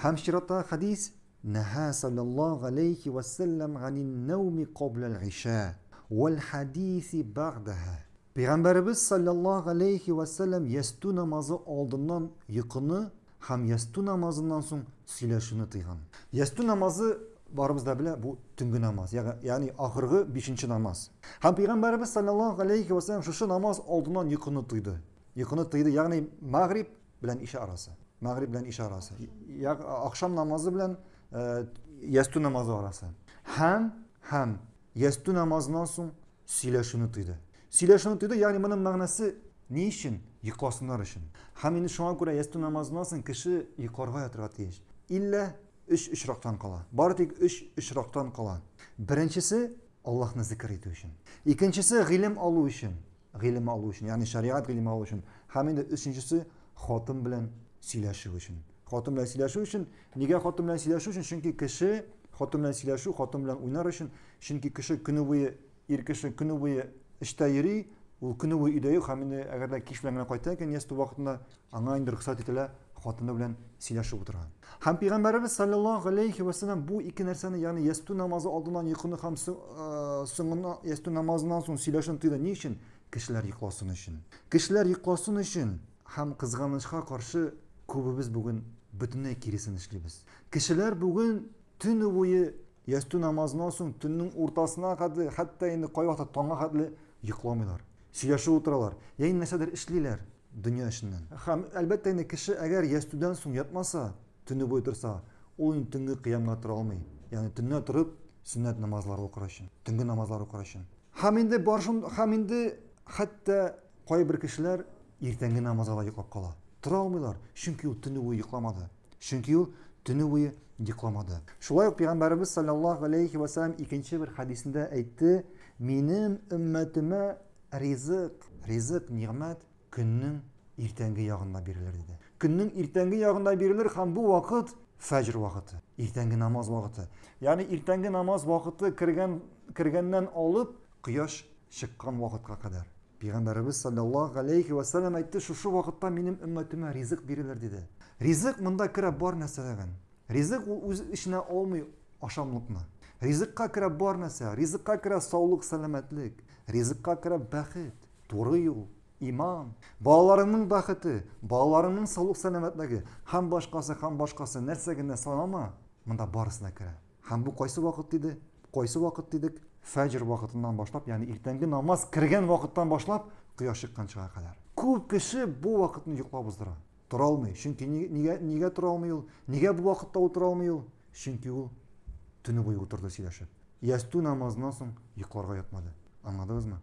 Һәм чираттагы хадис Нәһә саллаллаһу алейхи ва саллям ганин науми кабла ал-иша вал хадиси бәғдәһә. Пәйгамбәребез саллаллаһу алейхи ва саллям ясту намазы алдыннан йокыны һәм ясту намазыннан соң сөйләшүне тыйган. Ясту намазы барыбыз да белә, бу төнге намаз, ягъни ахыргы 5нче намаз. Һәм Пәйгамбәребез саллаллаһу алейхи ва саллям шушы намаз алдыннан йокыны тыйды. Йокыны тыйды, ягъни магриб белән иша арасы. Магриб белән иша арасы. Акшам намазы белән ясту намазы арасы. Һәм ясту намазыннан соң сөйләшүне тыйды. Сөйләшүне тыйды, ягъни моның мәгънәсе ни өчен? Йокласыннар өчен. Һәм инде шуңа күрә ясту намазыннан соң кеше йокларга ятырга тиеш. Иллә 3 очрактан кала. Бары тик 3 очрактан кала. Беренчесе Аллаһны зикр итү өчен. Икенчесе гыйлем алу өчен. Гыйлем алу өчен, ягъни шариат гыйлем алу өчен. Һәм инде өченчесе хатын белән сөйләшү өчен. Хатын белән сөйләшү өчен, нигә хатын белән сөйләшү өчен? Чөнки кеше хатын белән сөйләшү, хатын белән уйнар өчен. Чөнки кеше көне буе, ир кеше көне буе эштә йөри, ул көне буе өйдә юк, һәм инде әгәр дә кич белән генә кайта икән, ясту вакытында аңа инде рөхсәт ителә хатыны белән сөйләшеп утырга. Һәм Пәйгамбәребез саллаллаһу алейхи ва саллям бу ике нәрсәне, ягъни ясту намазы алдыннан йокыны һәм соңыннан ясту намазыннан соң сөйләшүне тыйды. Ни өчен? Кешеләр йокласын өчен. Кешеләр йокласын өчен һәм кызганычка каршы күбебез бүген бөтенләй киресен эшлибез. Кешеләр бүген төне буе ясту намазыннан соң төннең уртасына кадәр, хәтта инде кай вакытта таңга кадәр йокламыйлар. Сөйләшеп утыралар. Ягъни нәрсәдер эшлиләр дөнья эшеннән. Һәм әлбәттә инде кеше әгәр ястудан соң ятмаса, төне буе торса, ул инде төнге кыямга тора алмый. Ягъни төнне торып сөннәт намазлар укыр өчен, төнге намазлар укыр өчен. Һәм инде хәтта кайбер кешеләр иртәнге намазга да йоклап кала. Тора алмыйлар, чөнки ул төне буе йокламады. Чөнки ул төне буе йокламады. Шулай ук Пәйгамбәребез саллаллаһу алейхи ва саллям икенче бер хадисендә әйтте: "Минем өммәтемә ризык, ниъмәт көннең иртәнге ягында бирелер" диде. Көннең иртәнге ягында бирелер һәм бу вакыт фәҗр вакыты, иртәнге намаз вакыты. Ягъни иртәнге намаз вакыты кергәннән алып кояш чыккан вакытка кадәр. Пәйгамбәребез саллаллаһу алейхи ва саллям әйтте, шушы вакытта минем өммәтемә ризык бирелер диде. Ризык монда керә бар нәрсәләргә. Ризык ул үз эченә алмый ашамлыкны. Ризыкка керә бар нәрсә. Ризыкка керә саулык, сәламәтлек. Ризыкка керә бәхет, туры юл, иман, балаларыңның бәхете, балаларыңның саулык, сәламәтлеге, һәм башкасы нәрсә генә санама, монда барысына керә. Һәм бу кайсы вакыт диде? Кайсы вакыт дидек? Фәҗр вакытыннан башлап, ягъни иртәнге намаз кергән вакыттан башлап кояш чыкканчыга кадәр. Күп кеше бу вакытны йоклап уздыра. Тора алмый. Чөнки нигә тора алмый ул? Нигә бу вакытта утыра алмый ул? Чөнки ул төне буе утырды сөйләшеп. Ясту намазыннан соң йокларга ятмады. Аңладыгызмы?